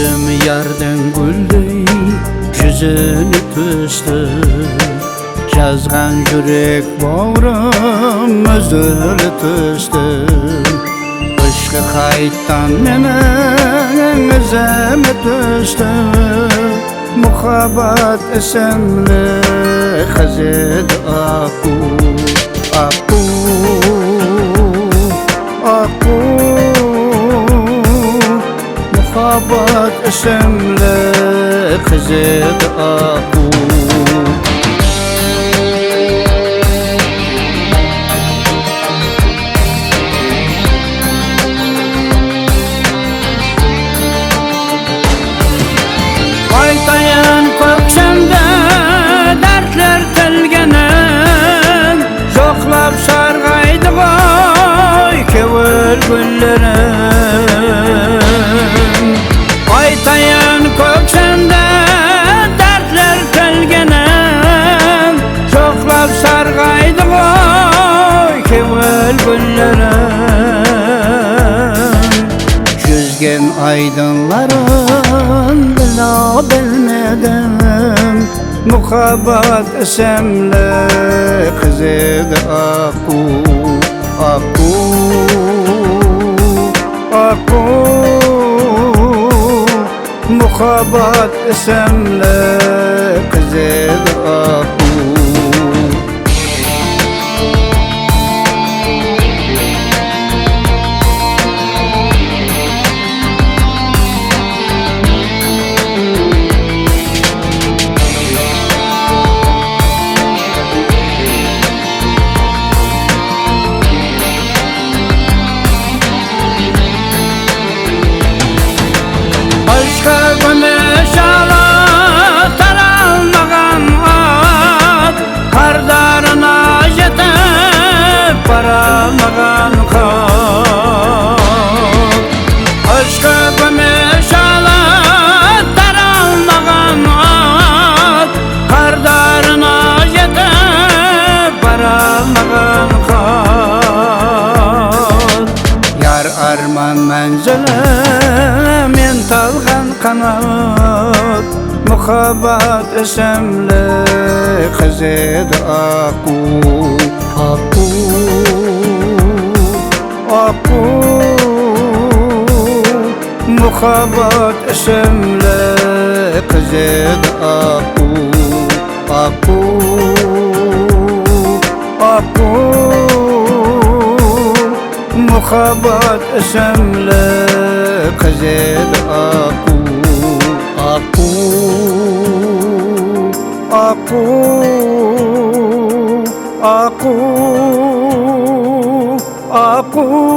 Yüzüm yardan güldey, yüzünü püstü. Yazgan yürek bağrım özülü tüstü. Işkı kayıttan menen özeme tüstü. Muhabbat esemli kazed aku, aku, aku. Muhabbat esemli kazed aku. Aytayan köksemde dertler telgenen, yoklap sargaydı koy kevül güllerim. Aytayan köksemde dertler telgenen, yoklap sargaydı koy kevül güllerim. Yüzgen aydınların bilmedim, muhabbat esemle kızıdı aku, aku, aku. Muhabbat esemle kızıdı aku. Paramagan kal, aşkı gümüşala daralmagan at, kardarına yetip paramagan kal. Yar arman menzile men talgan kanat, muhabbat esemli kızıdı aku, aku, aku. Muhabbat esemle kızıdı aku, aku, aku. Muhabbat esemle kızıdı aku, aku, aku, aku, aku.